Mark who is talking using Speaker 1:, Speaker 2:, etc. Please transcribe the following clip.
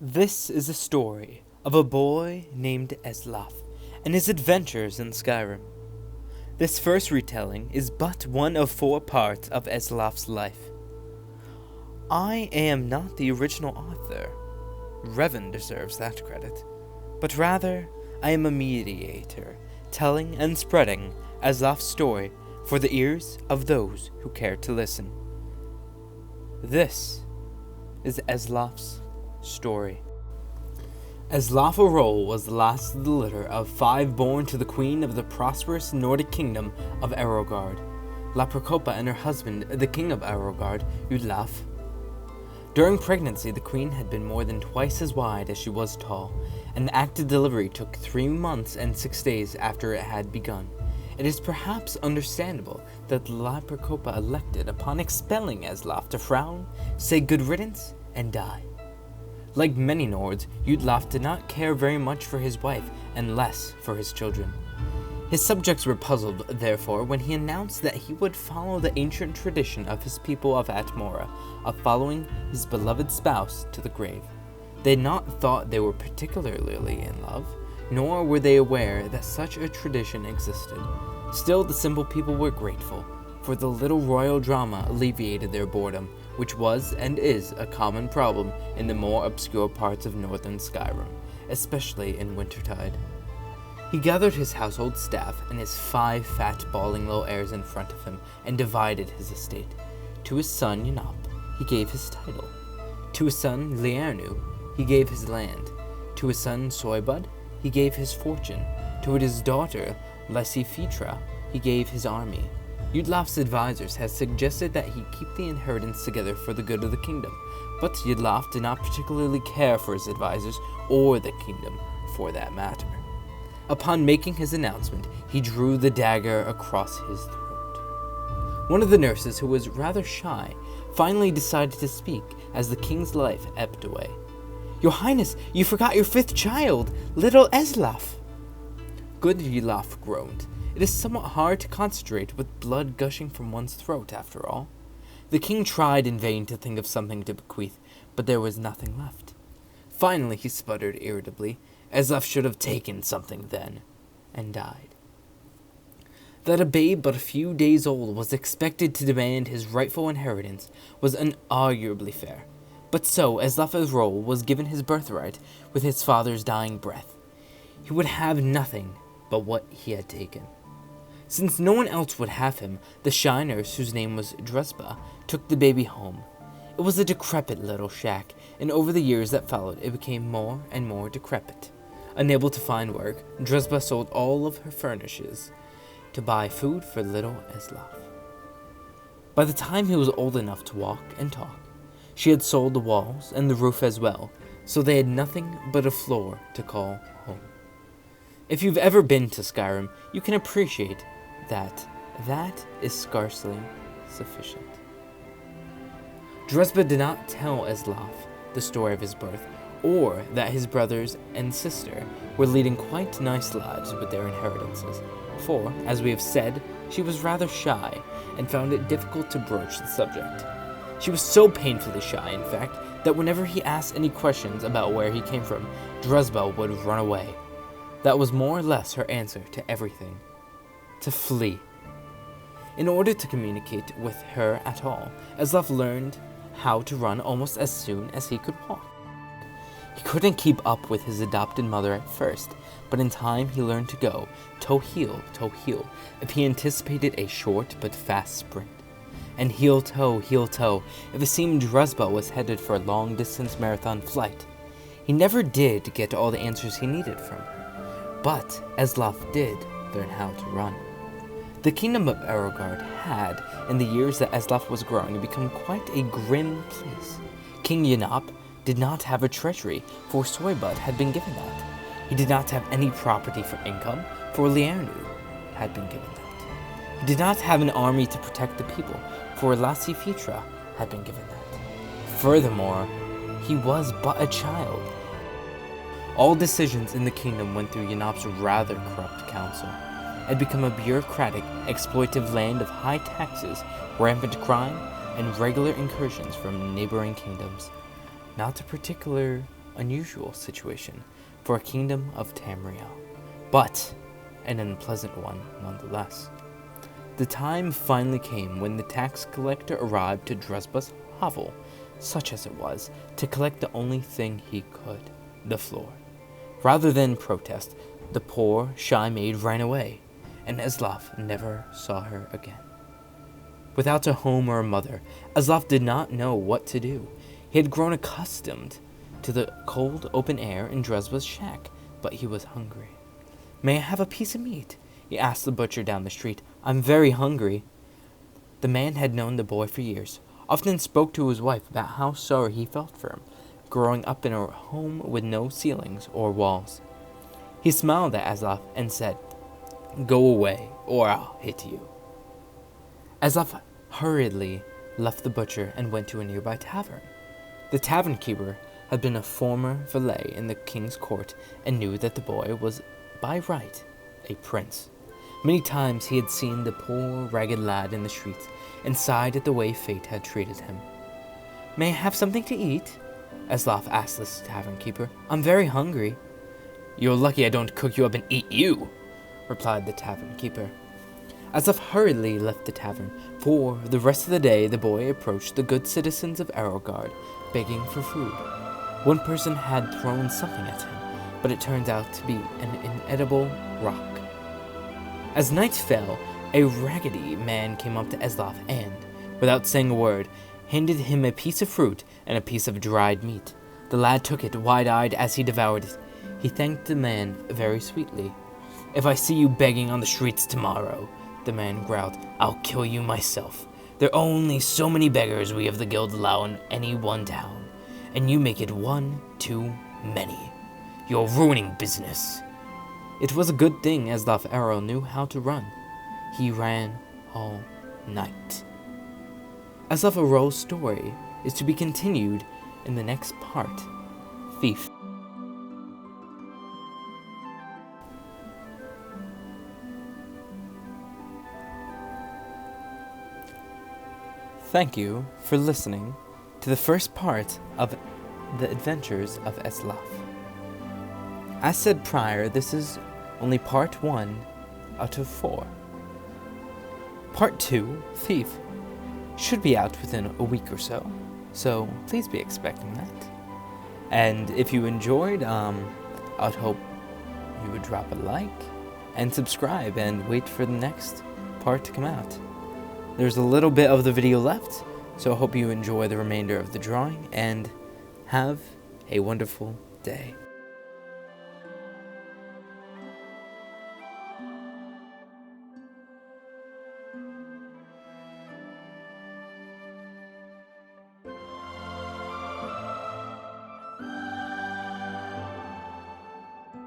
Speaker 1: This is a story of a boy named Eslaf and his adventures in Skyrim. This first retelling is but one of 4 parts of Eslaf's life. I am not the original author. Revan deserves that credit. But rather, I am a mediator, telling and spreading Eslaf's story for the ears of those who care to listen. This is Eslaf's story. Eslaf was the last of the litter of 5 born to the queen of the prosperous Nordic kingdom of Erogard, Lapracopa and her husband, the king of Erogard, Udlaf. During pregnancy, the queen had been more than twice as wide as she was tall, and the active delivery took 3 months and 6 days after it had begun. It is perhaps understandable that Lapracopa elected, upon expelling Eslaf, to frown, say good riddance, and die. Like many Nords, Udlaf did not care very much for his wife, and less for his children. His subjects were puzzled, therefore, when he announced that he would follow the ancient tradition of his people of Atmora, of following his beloved spouse to the grave. They had not thought they were particularly in love, nor were they aware that such a tradition existed. Still, the simple people were grateful, for the little royal drama alleviated their boredom, which was and is a common problem in the more obscure parts of northern Skyrim, especially in wintertide. He gathered his household staff and his 5 fat, bawling little heirs in front of him and divided his estate. To his son Yanap, he gave his title. To his son Liarnu, he gave his land. To his son Soybud, he gave his fortune. To his daughter Lysifitra, he gave his army. Udlaf's advisors had suggested that he keep the inheritance together for the good of the kingdom, but Udlaf did not particularly care for his advisors, or the kingdom, for that matter. Upon making his announcement, he drew the dagger across his throat. One of the nurses, who was rather shy, finally decided to speak as the king's life ebbed away. "Your Highness, you forgot your 5th child, little Eslaf." Good Udlaf groaned. It is somewhat hard to concentrate with blood gushing from one's throat, after all. The king tried in vain to think of something to bequeath, but there was nothing left. Finally, he sputtered irritably, "Eslaf should have taken something then," and died. That a babe but a few days old was expected to demand his rightful inheritance was unarguably fair. But so, Eslaf's role was given his birthright with his father's dying breath. He would have nothing but what he had taken. Since no one else would have him, the shy nurse, whose name was Drusba, took the baby home. It was a decrepit little shack, and over the years that followed, it became more and more decrepit. Unable to find work, Drusba sold all of her furnishings to buy food for little Eslaf. By the time he was old enough to walk and talk, she had sold the walls and the roof as well, so they had nothing but a floor to call home. If you've ever been to Skyrim, you can appreciate that is scarcely sufficient. Drusba did not tell Eslaf the story of his birth, or that his brothers and sister were leading quite nice lives with their inheritances, for, as we have said, she was rather shy and found it difficult to broach the subject. She was so painfully shy, in fact, that whenever he asked any questions about where he came from, Drusba would run away. That was more or less her answer to everything: to flee. In order to communicate with her at all, Eslaf learned how to run almost as soon as he could walk. He couldn't keep up with his adopted mother at first, but in time he learned to go toe-heel, if he anticipated a short but fast sprint, and heel-toe if it seemed Drusba was headed for a long-distance marathon flight. He never did get all the answers he needed from her, but Eslaf did learn how to run. The kingdom of Erogard had, in the years that Eslaf was growing, become quite a grim place. King Yanap did not have a treasury, for Soybud had been given that. He did not have any property for income, for Liarnu had been given that. He did not have an army to protect the people, for Lysifitra had been given that. Furthermore, he was but a child. All decisions in the kingdom went through Yanap's rather corrupt council. Had become a bureaucratic, exploitive land of high taxes, rampant crime, and regular incursions from neighboring kingdoms. Not a particular unusual situation for a kingdom of Tamriel, but an unpleasant one nonetheless. The time finally came when the tax collector arrived to Dresba's hovel, such as it was, to collect the only thing he could, the floor. Rather than protest, the poor, shy maid ran away, and Eslaf never saw her again. Without a home or a mother, Eslaf did not know what to do. He had grown accustomed to the cold open air in Dresba's shack, but he was hungry. "May I have a piece of meat?" he asked the butcher down the street. "I'm very hungry." The man had known the boy for years, often spoke to his wife about how sorry he felt for him, growing up in a home with no ceilings or walls. He smiled at Eslaf and said, "Go away, or I'll hit you." Eslaf hurriedly left the butcher and went to a nearby tavern. The tavern keeper had been a former valet in the king's court and knew that the boy was, by right, a prince. Many times he had seen the poor, ragged lad in the streets and sighed at the way fate had treated him. "May I have something to eat?" Eslaf asked the tavern keeper. "I'm very hungry." "You're lucky I don't cook you up and eat you," replied the tavern keeper. Eslaf hurriedly left the tavern. For the rest of the day, the boy approached the good citizens of Erogard, begging for food. One person had thrown something at him, but it turned out to be an inedible rock. As night fell, a raggedy man came up to Eslaf and, without saying a word, handed him a piece of fruit and a piece of dried meat. The lad took it wide-eyed as he devoured it. He thanked the man very sweetly. "If I see you begging on the streets tomorrow," the man growled, "I'll kill you myself. There are only so many beggars we of the guild allow in any one town, and you make it one too many. You're ruining business." It was a good thing Eslaf Errol knew how to run. He ran all night. Eslaf Errol's story is to be continued in the next part, Thief. Thank you for listening to the first part of the Adventures of Eslaf. As said prior, this is only part 1 out of 4. Part 2, Thief, should be out within a week or so please be expecting that. And if you enjoyed, I'd hope you would drop a like and subscribe and wait for the next part to come out. There's a little bit of the video left, so I hope you enjoy the remainder of the drawing and have a wonderful day.